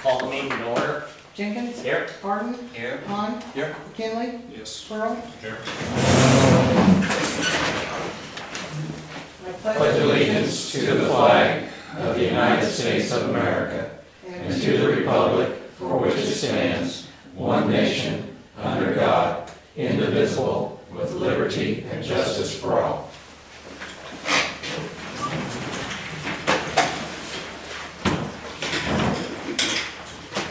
Call the meeting to order. Jenkins? Here. Harden? Here. Hahn? Here. McKinley? Yes. Pearl? Here. I pledge allegiance to the flag of the United States of America and to the republic for which it stands, one nation, under God, indivisible, with liberty and justice for all.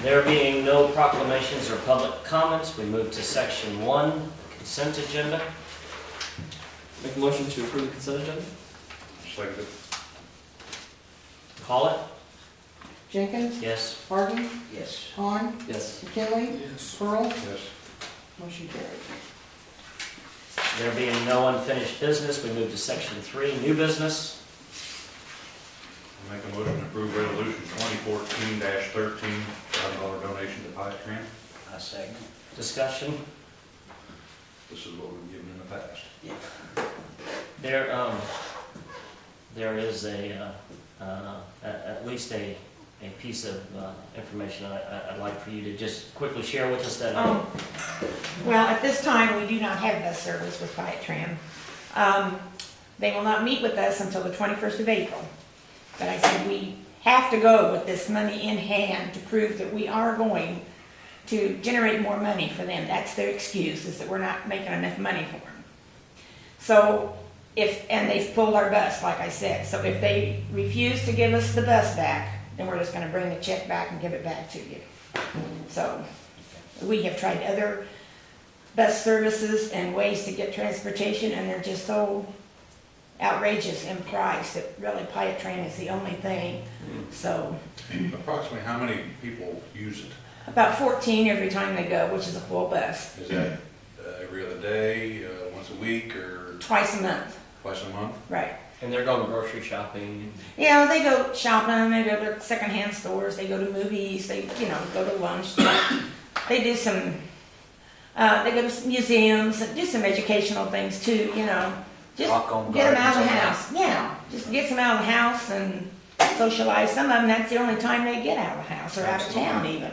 There being no proclamations or public comments, we move to section 1, the consent agenda. Make a motion to approve the consent agenda? Second. Call it. Jenkins? Yes. Harden? Yes. Hahn? Yes. McKinley? Yes. Pearl? Yes. Motion carried. There being no unfinished business, we move to section 3, new business. I'll make a motion to approve resolution 2014-13, $5 donation to Pilot Tran. I second. Discussion. This is what we've given in the past. There is at least a piece of information I'd like for you to just quickly share with us that. Well, at this time, we do not have bus service with Pilot Tran. They will not meet with us until the 21st of April. But I said we have to go with this money in hand to prove that we are going to generate more money for them. That's their excuse, is that we're not making enough money for them. So, and they've pulled our bus, like I said. So if they refuse to give us the bus back, then we're just going to bring the check back and give it back to you. So we have tried other bus services and ways to get transportation, and they're just so outrageous in price that really Pilot Tran is the only thing. So Approximately how many people use it? about 14 every time they go, which is a full bus. Is that every other day, once a week, or Twice a month, twice a month? right. And they're going grocery shopping. Yeah, they go shopping, they go to secondhand stores, they go to movies, they, go to lunch. They do some, they go to museums, do some educational things too, Just get them out of the house. Yeah, just get them out of the house and socialize. Some of them, that's the only time they get out of the house or out of town even.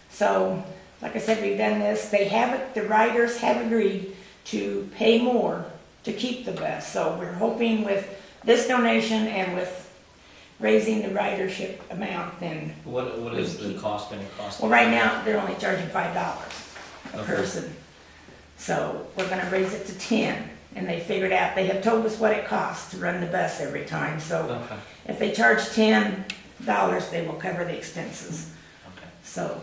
So, like I said, we've done this. The riders have agreed to pay more to keep the bus. So we're hoping with this donation and with raising the ridership amount, then What is the cost going to cost? well, right now they're only charging $5 a Okay. person. So we're going to raise it to 10. And they figured out, they have told us what it costs to run the bus every time. So Okay. if they charge $10, they will cover the expenses. Okay. So,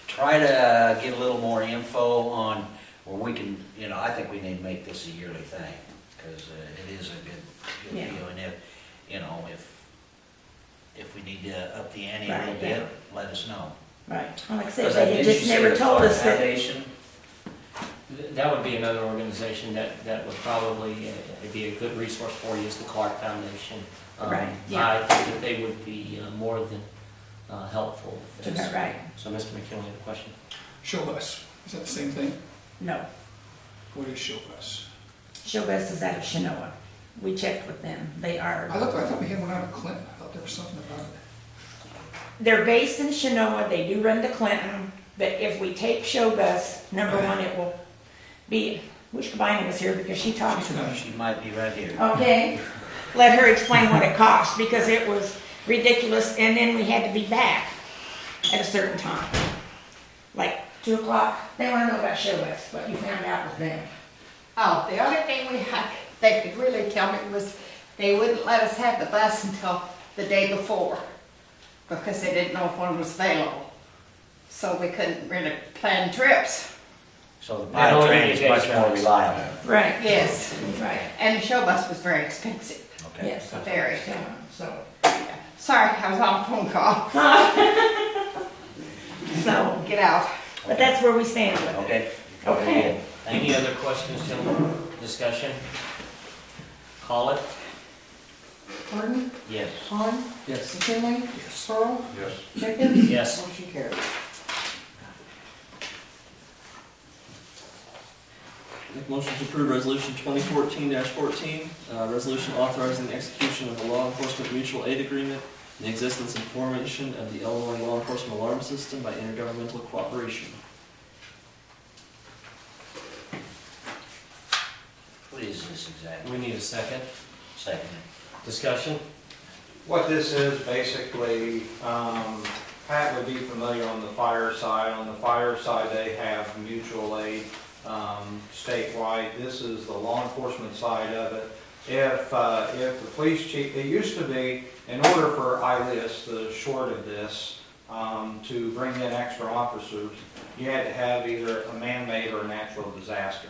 Try to get a little more info on where we can, I think we need to make this a yearly thing, because it is a good Yeah. deal, and if we need to up the ante a Right, little bit, let us know. right. Well, like I said, they had just never told us that. That would be another organization that would probably be a good resource for you, is the Clark Foundation. Right, yeah. I think that they would be more than helpful with this. Right. So, Mr. McKinley, a question? Show bus, is that the same thing? No. What is show bus? Show Bus is out of Chenoa. We checked with them. They are. I thought we had one out of Clinton. I thought there was something about it. They're based in Chenoa. They do run to Clinton. But if we take Show Bus, number one, it will be. Wish Kabina was here because she talked to them. She might be right here. Okay. Let her explain what it cost, because it was ridiculous, and then we had to be back at a certain time. Like 2 o'clock. They want to know about Show Bus, what you found out with them. Oh, the only thing they could really tell me was they wouldn't let us have the bus until the day before, because they didn't know if one was available. So we couldn't really plan trips. So the They Pilot don't Tran is indicate much more shows. reliable. Right. Yes. Right. And the show bus was very expensive. Okay. Yes. Very. So. Sorry, I was on a phone call. So, Get out. but that's where we stand with it. Okay. Okay. Thank Any you. other questions, gentlemen? Discussion? Call it? Harden? Yes. Hahn? Yes. McKinley? Pearl? Yes. Jenkins? Yes. Motion carried. Make a motion to approve resolution 2014-14, resolution authorizing the execution of a law enforcement mutual aid agreement the existence and formation of the Illinois Law Enforcement Alarm System by intergovernmental cooperation. What is this exactly? We need a second. Second. Discussion? What this is, basically, Pat would be familiar on the fire side. On the fire side, they have mutual aid statewide. This is the law enforcement side of it. If the police chief, it used to be, in order for ILIS, the short of this, to bring in extra officers, you had to have either a man-made or a natural disaster.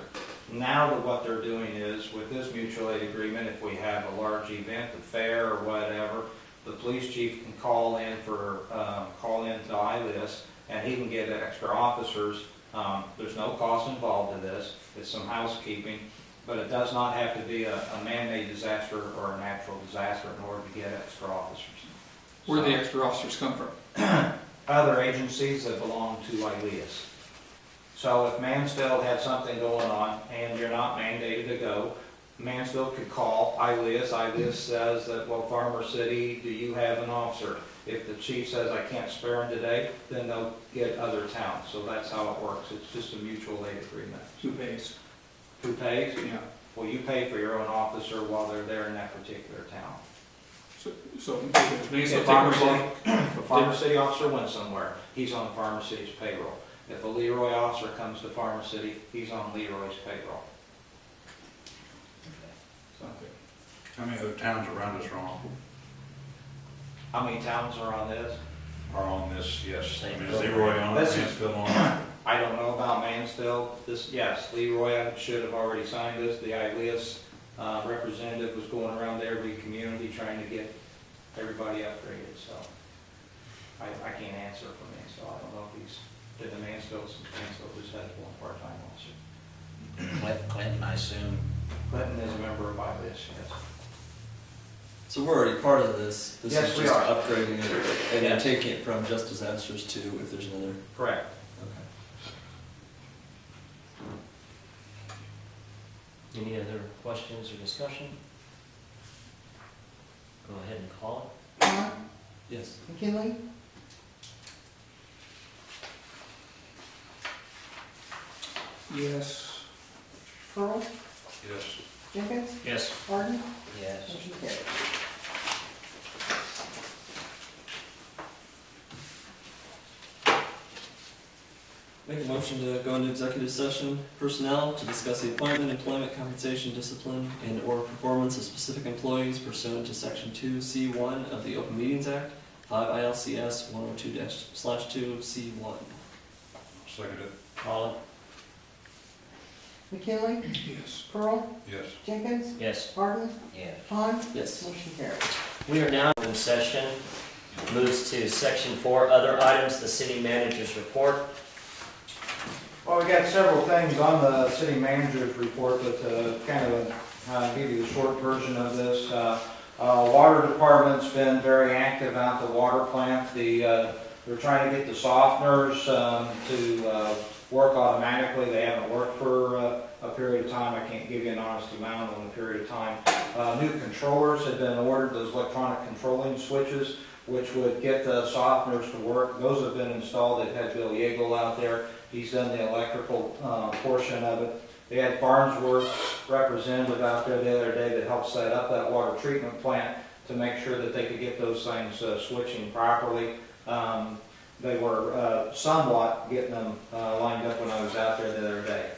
Now what they're doing is, with this mutual aid agreement, if we have a large event, a fair or whatever, the police chief can call in to ILIS, and he can get extra officers. There's no cost involved to this. It's some housekeeping, but it does not have to be a man-made disaster or a natural disaster in order to get extra officers. Where do the extra officers come from? Other agencies that belong to ILIS. So if Mansfield had something going on and you're not mandated to go, Mansfield could call ILIS. ILIS says that, well, Farmer City, do you have an officer? If the chief says, I can't spare him today, then they'll get other towns. So that's how it works. It's just a mutual aid agreement. Who pays? Who pays? Yeah. Well, you pay for your own officer while they're there in that particular town. So if they If a Farmer City officer went somewhere, he's on Farmer City's payroll. If a Leroy officer comes to Farmer City, he's on Leroy's payroll. How many other towns around us are on, How many towns are on this? yes. I Same mean, is Leroy on it, This is- Mansfield on it? I don't know about Mansfield. Yes, Leroy should have already signed this. The ILIS representative was going around to every community trying to get everybody upgraded, so I can't answer for Mansfield. I don't know if he's, did the Mansfield just had one part-time officer. Clinton, I assume. Clinton is a member of ILIS, yes. So we're already part of this. This Yes, is we just are. upgrading it and then Yes. taking it from just disasters to if there's another. Correct. Okay. Any other questions or discussion? Go ahead and call Vaughn, Yes. McKinley, Yes. Pearl, Yes. Jenkins, it. Yes. Harden, Yes. motion carried. Make a motion to go into executive session, personnel, to discuss the appointment, employment, compensation, discipline, and/or performance of specific employees pursuant to Section 2C1 of the Open Meetings Act, 5 ILCS 102-2C1. Second it. Call it. McKinley, Yes. Pearl, Yes. Jenkins, Yes. Harden, Yes. Vaughn, Yes. motion carried. We are now in session. Moves to Section 4, other items, the city manager's report. Well, we got several things on the city manager's report, but kind of give you the short version of this. Water department's been very active out at the water plant. They're trying to get the softeners to work automatically. They haven't worked for a period of time. I can't give you an honest amount on the period of time. New controllers have been ordered, those electronic controlling switches, which would get the softeners to work. Those have been installed. They've had Bill Yeagle out there. He's done the electrical portion of it. They had Farnsworth representative out there the other day that helped set up that water treatment plant to make sure that they could get those things switching properly. They were somewhat getting them lined up when I was out there the other day.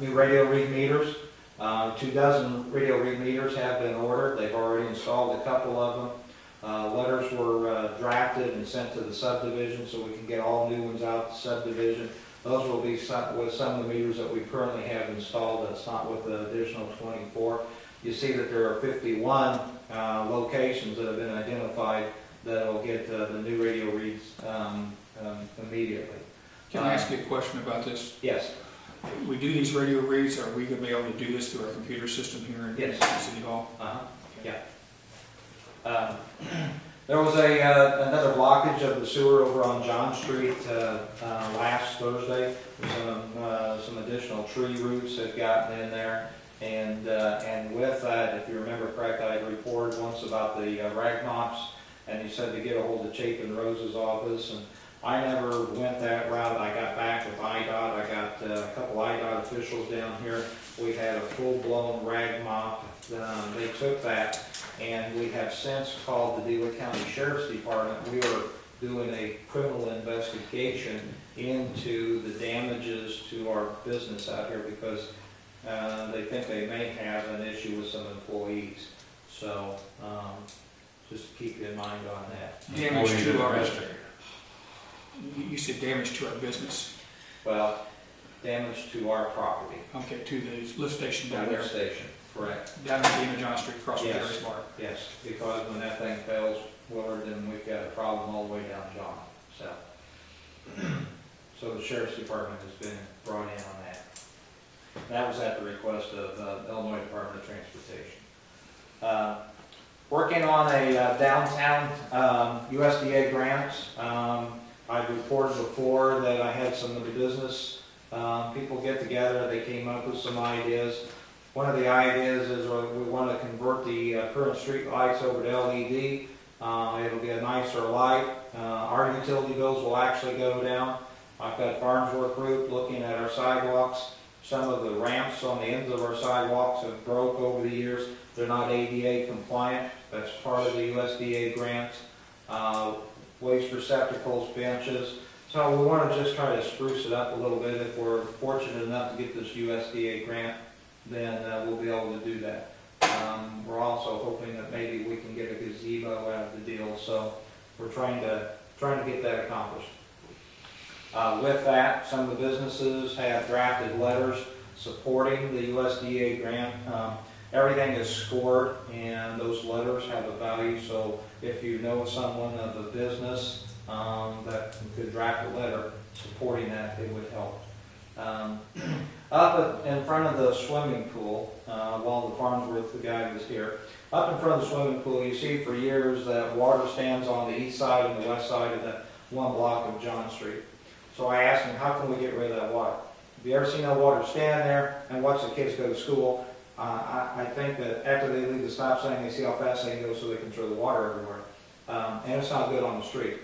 New radio read meters. 24 radio read meters have been ordered. They've already installed a couple of them. Letters were drafted and sent to the subdivision so we can get all new ones out to subdivision. Those will be with some of the meters that we currently have installed. That's not with the additional 24. You see that there are 51 locations that have been identified that will get the new radio reads immediately. Can I ask you a question about this? Yes. We do these radio reads, are we gonna be able to do this through our computer system here in Yes. City Hall? Yeah. There was another blockage of the sewer over on John Street last Thursday. Some additional tree roots had gotten in there, and with that, if you remember correctly, I reported once about the rag mops and he said to get a hold of Chapin Rose's office, and I never went that route. I got back with IDOT. I got a couple IDOT officials down here. We had a full-blown rag mop. They took that, and we have since called the DeWitt County Sheriff's Department. We are doing a criminal investigation into the damages to our business out here because they think they may have an issue with some employees. So just keep in mind on that. Damage to our, you said damage to our business. Well, damage to our property. Okay, to the lift station down The there. lift sstation, correct. Down at the end of John Street, across from Yes. Gary's Bar. Yes, because when that thing fails, Willard, then we've got a problem all the way down John. So the Sheriff's Department has been brought in on that. That was at the request of Illinois Department of Transportation. Working on a downtown USDA grant. I've reported before that I had some of the business people get together. They came up with some ideas. One of the ideas is we want to convert the current street lights over to LED. It'll be a nicer light. Our utility bills will actually go down. I've got Farnsworth Group looking at our sidewalks. Some of the ramps on the ends of our sidewalks have broke over the years. They're not ADA compliant. That's part of the USDA grant. Waste receptacles, benches. So we want to just try to spruce it up a little bit. If we're fortunate enough to get this USDA grant, then we'll be able to do that. We're also hoping that maybe we can get a gazebo out of the deal. So we're trying to get that accomplished. With that, some of the businesses have drafted letters supporting the USDA grant. Everything is scored, and those letters have a value. So if you know someone of a business that could draft a letter supporting that, it would help. Up in front of the swimming pool, while the Farnsworth, the guy was here, up in front of the swimming pool, you see for years that water stands on the east side and the west side of that one block of John Street. So I asked him, how can we get rid of that water? Have you ever seen that water stand there and watch the kids go to school? I think that after they leave the stop sign, they see how fast they can go so they can throw the water everywhere. And it's not good on the street.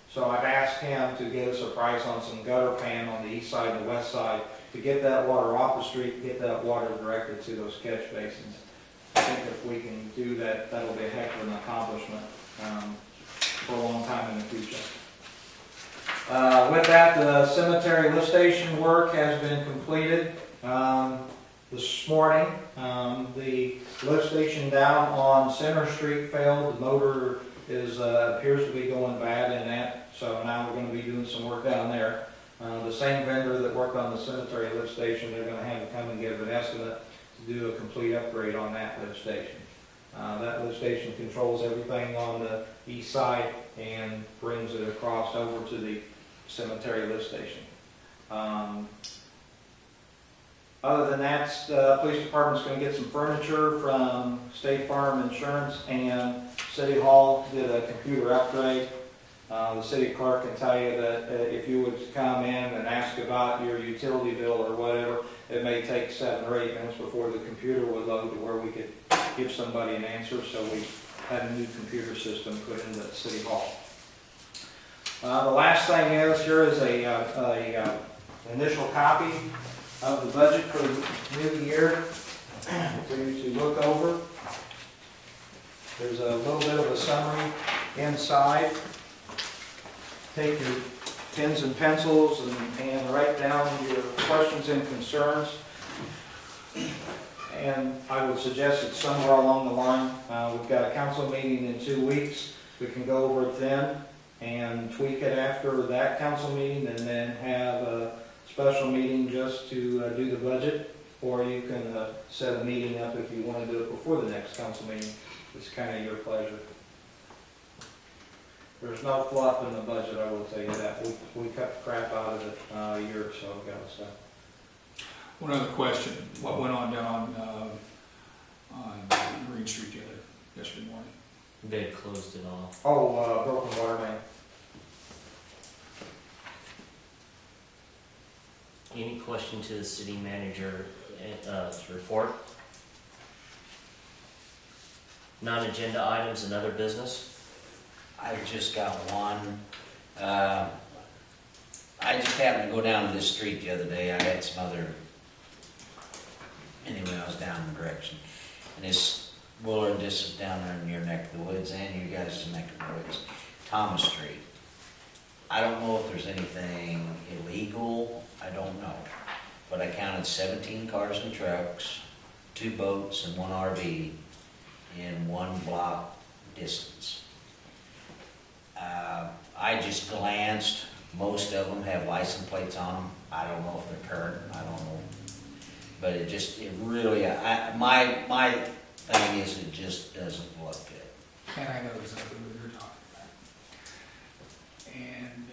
So I've asked him to get us a price on some gutter pan on the east side and the west side to get that water off the street, get that water directed to those catch basins. I think if we can do that, that'll be a heck of an accomplishment for a long time in the future. With that, the cemetery lift station work has been completed this morning. The lift station down on Center Street failed. The motor appears to be going bad in that, so now we're going to be doing some work down there. The same vendor that worked on the cemetery lift station, they're going to have to come and give an estimate to do a complete upgrade on that lift station. That lift station controls everything on the east side and brings it across over to the cemetery lift station. Other than that, the police department's going to get some furniture from State Farm Insurance, and City Hall did a computer upgrade. The city clerk can tell you that if you would come in and ask about your utility bill or whatever, it may take 7 or 8 minutes before the computer would load to where we could give somebody an answer. So we had a new computer system put into City Hall. The last thing is, here is a initial copy of the budget for the new year for you to look over. There's a little bit of a summary inside. Take your pens and pencils and write down your questions and concerns. And I would suggest that somewhere along the line, we've got a council meeting in 2 weeks. We can go over it then and tweak it after that council meeting, and then have a special meeting just to do the budget, or you can set a meeting up if you want to do it before the next council meeting. It's kind of your pleasure. There's no fluff in the budget, I will tell you that. We cut the crap out of it a year or so ago. So. One other question. What went on down on Green Street yesterday morning? They had closed it off. Oh, broken water main. Any question to the city manager report? Non-agenda items and other business? I've just got one. I just happened to go down this street the other day. I had some other, anyway, I was down in the direction. And this, Willard, this is down there in your neck of the woods, and you guys' neck of the woods, Thomas Street. I don't know if there's anything illegal, I don't know. But I counted 17 cars and trucks, 2 boats and 1 RV in 1 block distance. I just glanced. Most of them have license plates on them. I don't know if they're current. I don't know. But it really, my thing is it just doesn't look good. And I know exactly what you're talking about. And,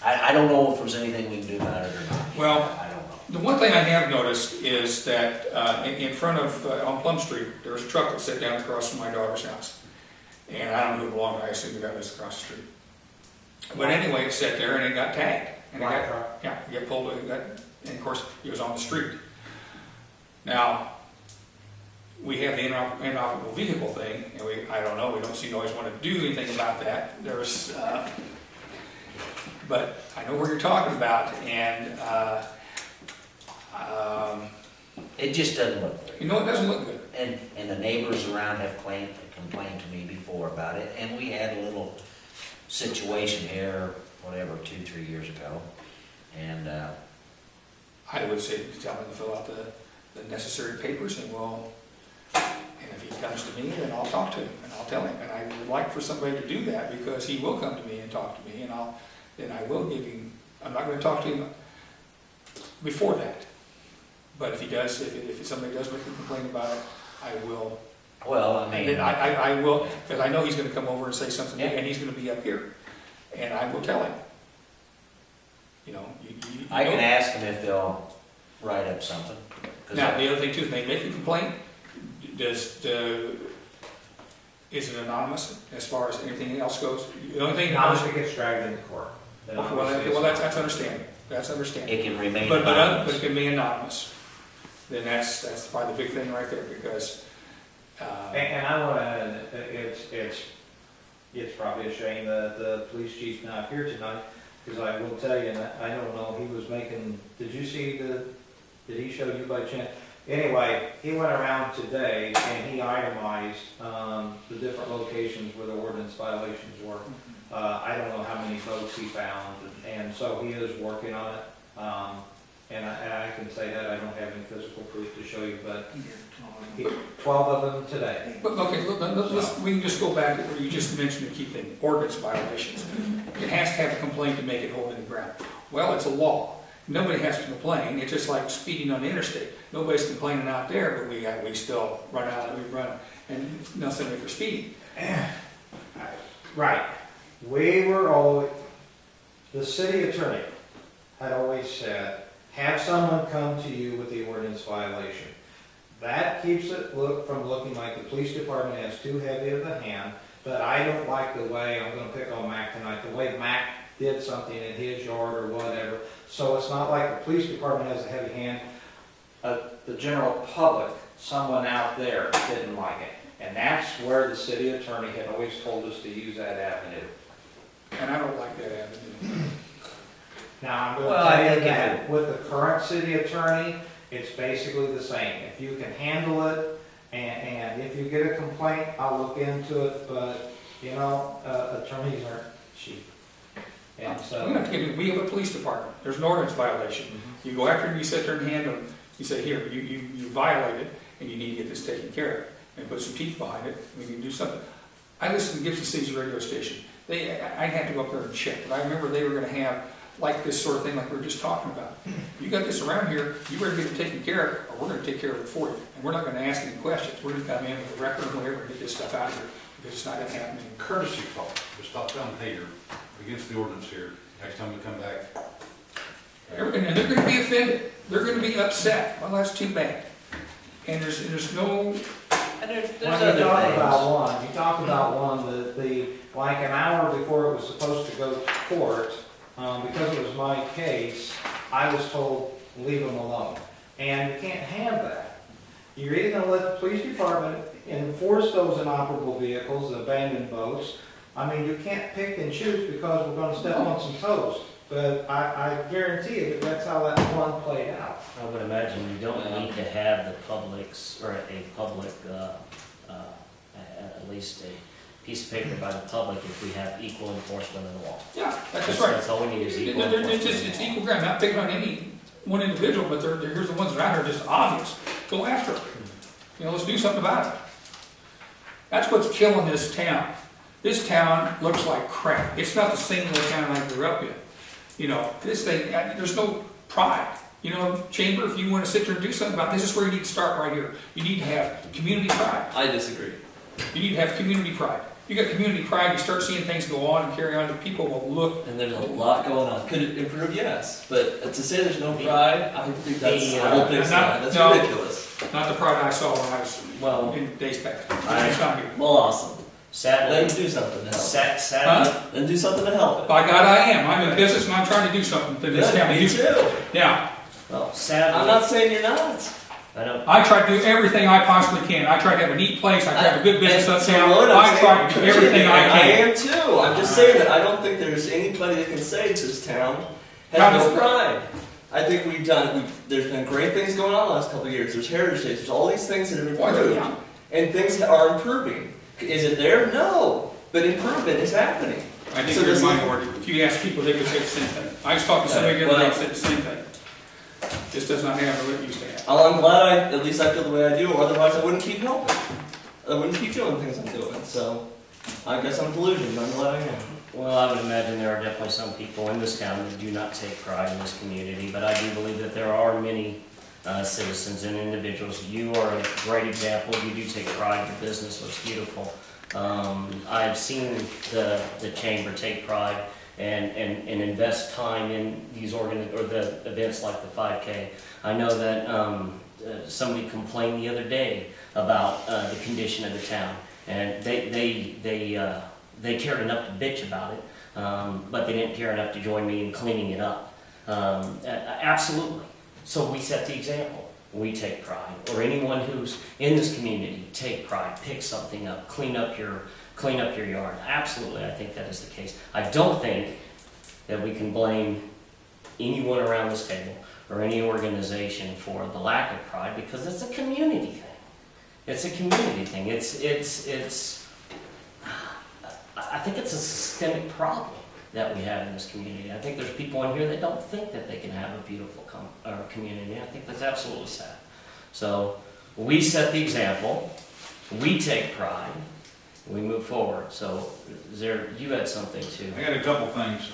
I don't know if there's anything we can do about it or not. well, I don't know. the one thing I have noticed is that in front of, on Plum Street, there's a truck that sat down across from my daughter's house. And I don't know who it belonged to. I assume the guy lives across the street. But anyway, it sat there and it got tagged. And it got, yeah, it got pulled, and of course, it was on the street. Now, we have the inoperable vehicle thing, and I don't know, we don't seem to always want to do anything about that. There's, but I know what you're talking about, and It just doesn't look good. you know, it doesn't look good. And the neighbors around have complained to me before about it, and we had a little situation here, whatever, 2-3 years ago, and I would say, tell him to fill out the necessary papers, and if he comes to me, then I'll talk to him, and I'll tell him. And I would like for somebody to do that, because he will come to me and talk to me, and then I will give him, I'm not going to talk to him before that. But if he does, if somebody does make a complaint about it, I will. well, I And mean, then I will, because I know he's going to come over and say something, Yeah. and he's going to be up here, and I will tell him. You know, I can ask them if they'll write up something. 'Cause Now, the other thing too, if they make a complaint, is it anonymous as far as anything else goes? The only thing. Not if it gets dragged into court. Then obviously Well, it's- that's understandable. That's understandable. It can remain But anonymous. it can be anonymous. Then that's probably the big thing right there, because. And I want to, it's probably a shame that the police chief's not here tonight, because I will tell you, and I don't know, he was making, did you see did he show you by chance? Anyway, he went around today and he itemized the different locations where the ordinance violations were. I don't know how many votes he found, and so he is working on it. And I can say that, I don't have any physical proof to show you, but 12 of them today. But, okay, we can just go back to where you just mentioned the key thing, ordinance violations. It has to have a complaint to make it hold in the ground. Well, it's a law. Nobody has to complain. It's just like speeding on the interstate. Nobody's complaining out there, but we still run out and we run, and nothing for speeding. Right. The city attorney had always said, have someone come to you with the ordinance violation. That keeps it from looking like the police department has too heavy of a hand, but I don't like the way, I'm going to pick on Mac tonight, the way Mac did something in his yard or whatever. So it's not like the police department has a heavy hand. The general public, someone out there didn't like it. And that's where the city attorney had always told us to use that avenue. And I don't like that avenue. Now, I'm going Well, to I tell you think that with the current city attorney, it's basically the same. If you can handle it, and if you get a complaint, I'll look into it, but, attorneys aren't cheap. And so, We have a police department. There's an ordinance violation. You go after him, you sit there and hand him, you say, here, you violated, and you need to get this taken care of. And put some teeth behind it, we can do something. I listen to Gibson City's radio station. I'd have to go up there and check, but I remember they were going to have like this sort of thing like we were just talking about. You got this around here, you better get it taken care of, or we're going to take care of it for you. And we're not going to ask any questions. We're going to come in with a record or whatever and get this stuff out of here, because it's not going to happen anymore. Courtesy call, just stop down, hey, you're against the ordinance here, next time we come back. And they're going to be offended. They're going to be upset. Well, that's too bad. And there's no. And there's when other you talk things. about one, like an hour before it was supposed to go to court, because it was my case, I was told, leave them alone. And you can't have that. You're either going to let the police department enforce those inoperable vehicles, the abandoned boats, I mean, you can't pick and choose because we're gonna step on some toes. But I guarantee you that that's how that one played out. I would imagine you don't need to have the public's, or a public, at least a piece of paper by the public if we have equal enforcement of the law. Yeah, that's just right. That's all we need is equal It's enforcement. just, it's equal ground, not picking on any one individual, but here's the ones that are out there just obvious. Go after it. You know, let's do something about it. That's what's killing this town. This town looks like crap. It's not the same little town I grew up in. You know, this thing, there's no pride. You know, Chamber, if you want to sit there and do something about this, is where you need to start right here. You need to have community pride. I disagree. You need to have community pride. You got community pride, you start seeing things go on and carry on, and people will look. And there's a lot going on. Could it improve? Yes. But to say there's no pride, I think that's The, a whole big sign. That's no. ridiculous. Not the pride I saw when I was in days past. It's not here. Well, awesome. Sadly, Then do something to help. sadly, Then do something to help it. By God, I am. I'm in business and I'm trying to do something to this Good, town. me too. Yeah. well, sadly, I'm not saying you're not. I don't. I try to do everything I possibly can. I try to have a neat place. I try to have a good business And uptown. so what I'm I try to saying- do everything I and can. I am too. I'm just saying that I don't think there's anybody that can say this town has Thomas- no pride. I think we've done. There's been great things going on the last couple of years. There's Heritage Days. There's all these things that have improved, Yeah. and things are improving. Is it there? No, but improvement is happening. I think So you're this the is- minority. If you ask people, they would say the same thing. I just talked to somebody the other day and said the same thing. This does not have what it used to have. Well, I'm glad at least I feel the way I do, or otherwise I wouldn't keep helping. I wouldn't keep doing things I'm doing. So I guess I'm delusional. I'm glad I am. Well, I would imagine there are definitely some people in this town that do not take pride in this community, but I do believe that there are many citizens and individuals. You are a great example. You do take pride. Your business looks beautiful. I've seen the chamber take pride and invest time in these the events like the 5K. I know that somebody complained the other day about the condition of the town, and they cared enough to bitch about it, but they didn't care enough to join me in cleaning it up. Absolutely. So we set the example. We take pride, or anyone who's in this community, take pride, pick something up, clean up your yard. Absolutely, I think that is the case. I don't think that we can blame anyone around this table or any organization for the lack of pride, because it's a community thing. It's a community thing. I think it's a systemic problem that we have in this community. I think there's people in here that don't think that they can have a beautiful community. I think that's absolutely sad. So we set the example. We take pride. We move forward. So you had something too. I got a couple things.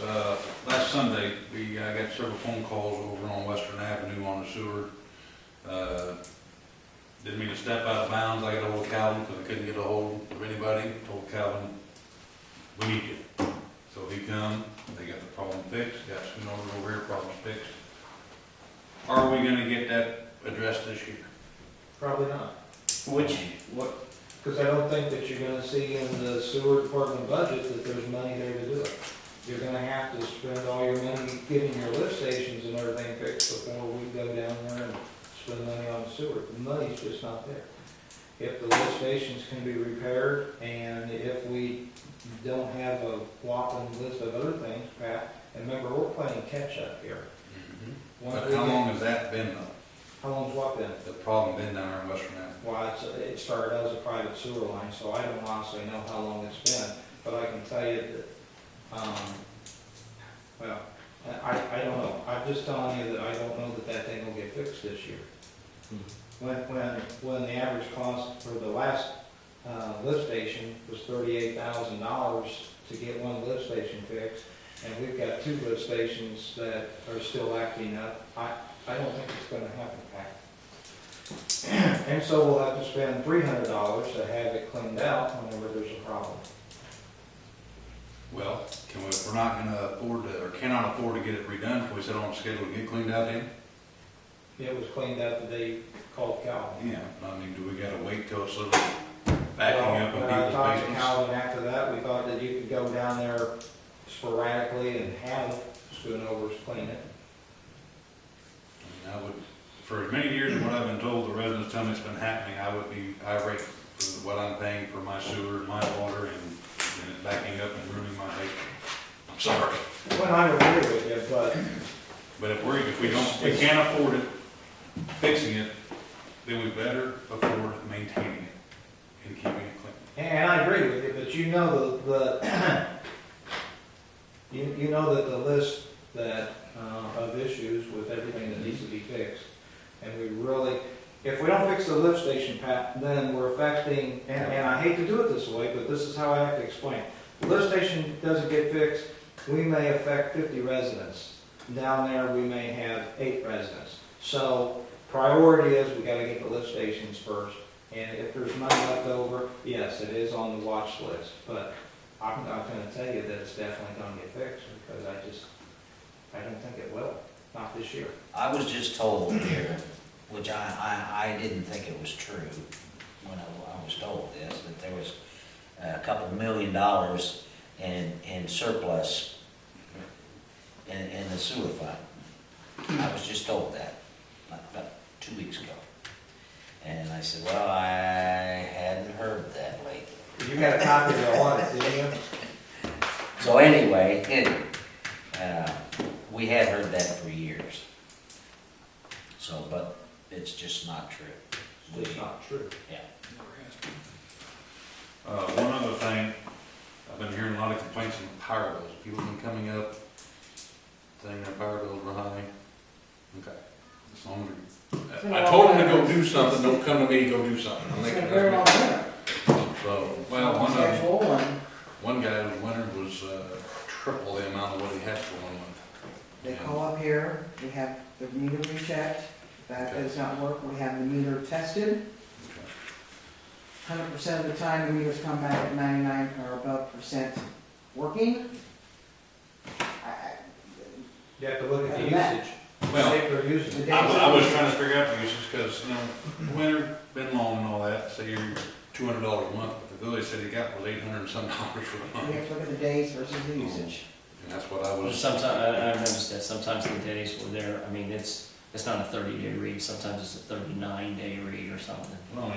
Last Sunday, I got several phone calls over on Western Avenue on the sewer. Didn't mean to step out of bounds. I got a hold of Calvin because I couldn't get a hold of anybody. Told Calvin, we need you. So he come, they got the problem fixed, got soon over here, problems fixed. Are we gonna get that addressed this year? Probably not. What? Because I don't think that you're gonna see in the sewer department budget that there's money there to do it. You're gonna have to spend all your money getting your lift stations and everything fixed before we go down there and spend money on the sewer. The money's just not there. If the lift stations can be repaired, and if we don't have a whopping list of other things, Pat, and remember, we're playing catch-up here. But how long has that been though? How long's what been? The problem been down there in Western Avenue? Well, it started as a private sewer line, so I don't honestly know how long it's been, but I can tell you that, well, I don't know. I'm just telling you that I don't know that thing will get fixed this year. When the average cost for the last lift station was $38,000 to get one lift station fixed, and we've got 2 lift stations that are still acting up, I don't think it's going to happen, Pat. And so we'll have to spend $300 to have it cleaned out whenever there's a problem. Well, if we're not gonna afford to, or cannot afford to get it redone, can we set on schedule to get cleaned out then? It was cleaned out the day you called Calvin. Yeah, I mean, do we gotta wait till it's sort of backing up in When I people's talked to basements? Calvin after that, we thought that you could go down there sporadically and have schoonovers clean it. I mean, I would, for as many years as what I've been told, the residents tell me it's been happening, I would be irate for what I'm paying for my sewer, my water, and and it's backing up and ruining my day. I'm sorry. Well, I agree with you, But if we can't afford it, fixing it, then we better afford maintaining it and keeping it clean. and I agree with you, but you know you know that the list that, of issues with everything that needs to be fixed, and we really, if we don't fix the lift station, Pat, then we're affecting, and I hate to do it this way, but this is how I have to explain. The lift station doesn't get fixed, we may affect 50 residents. Down there, we may have 8 residents. So priority is we gotta get the lift stations first. And if there's money left over, yes, it is on the watch list. But I'm not gonna tell you that it's definitely gonna get fixed because I don't think it will, not this year. I was just told here, which I didn't think it was true when I was told this, that there was a couple $1 million in surplus in the sewer fund. I was just told that about 2 weeks ago. And I said, well, I hadn't heard that lately. You got a copy of the audit, didn't you? So anyway, we had heard that for years. So, but it's just not true. It's not true. Yeah. One other thing, I've been hearing a lot of complaints on the power bills. People have been coming up saying their power bills were high. Okay, as long as I told them to go do something, don't come to me, go do something. I'm making Very well done. So, well, Schedule and one guy in winter was triple the amount of what he had for 1 month. they call up here, we have the meter rechecked. If that does not work, we have the meter tested. 100% of the time, the meters come back at 99 or above % working. You have to look at the Other than that. usage. Well, See if they're using The it. days I was trying to figure out the uses because, winter been long and all that, so you're $200 a month, but the bill they said he got was $800 and some dollars for the we month. have to look at the days versus the usage. And that's what I Well, was. sometimes, I noticed that sometimes the days were there, I mean, it's not a 30-day read, sometimes it's a 39-day read or something. Well,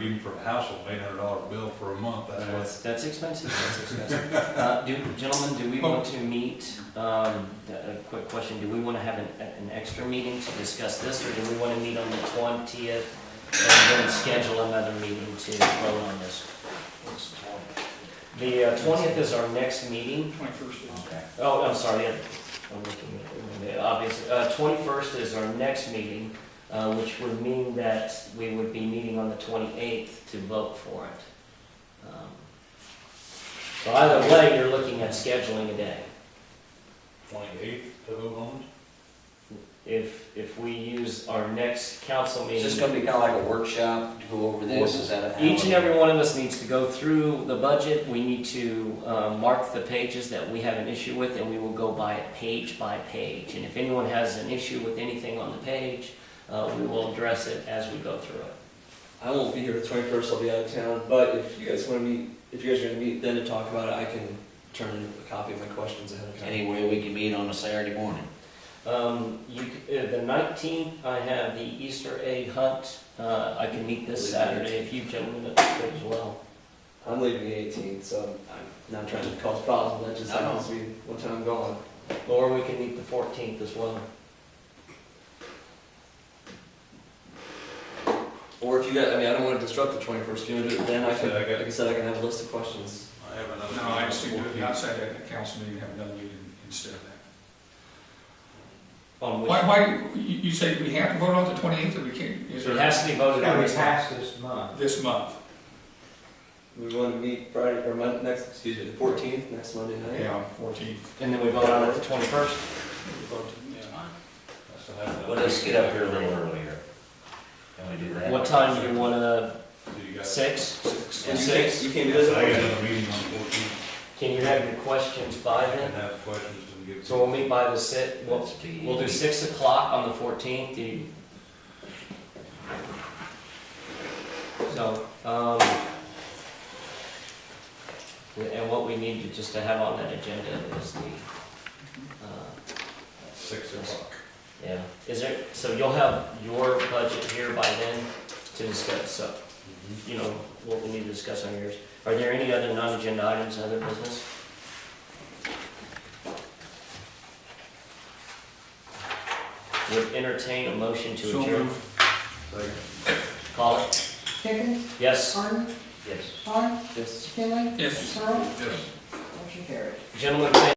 even for a household, $800 bill for a month, that's what. That's expensive, that's expensive. Gentlemen, do we want to meet, a quick question, do we want to have an extra meeting to discuss this, or do we want to meet on the 20th and then schedule another meeting to vote on this? The 20th is our next meeting. 21st is. Okay. Oh, I'm sorry, yeah. I'm looking at the obvious. 21st is our next meeting, which would mean that we would be meeting on the 28th to vote for it. So either way, you're looking at scheduling a day. 28th to vote on it? If we use our next council Is meeting. this gonna be kinda like a workshop to go over this? Is that a? Each and every one of us needs to go through the budget. We need to mark the pages that we have an issue with, and we will go by it page by page. And if anyone has an issue with anything on the page, we will address it as we go through it. I won't be here the 21st, I'll be out of town, but if you guys want to meet, if you guys are going to meet then to talk about it, I can turn in a copy of my questions ahead of time. Anyway, we can meet on a Saturday morning. The 19th, I have the Easter egg hunt. I can meet this Saturday if you gentlemen could as well. I'm leaving the 18th, so I'm not trying to cause problems, that just No. happens to be what time I'm going. Or we can meet the 14th as well. Or if you guys, I mean, I don't want to disrupt the 21st, if you want to do it then, I can, So I got- like I said, I can have a list of questions. I have another. No, I just think that outside at the council meeting, have another meeting instead of that. On which, Why, you say we have to vote on the 28th, or we can't? Is it there has to be It's voted on gonna be this month. passed this month. this month? We want to meet Friday, or the 14th, next Monday night? Yeah, 14th. And then we vote on it the 21st. Well, let's get up here a little earlier. Can we do that? What time do you want to, So you got. 6? You Six? can't, you can't do this? I got another meeting on the 14th. Can you have your questions by I then? can have questions and give. So we'll meet by the 6, we'll do 6 o'clock on the 14th. So, and what we need to just to have on that agenda is the, 6 o'clock. yeah, is there, so you'll have your budget here by then to discuss, so, you know, what we need to discuss on yours. Are there any other non-agenda items, other business? Would entertain a motion to So adjourn. Call it. Pickens, Yes. Harden, Yes. Vaughn, Yes. Kinley, Yes. Pearl, Yes. motion carried. Gentlemen,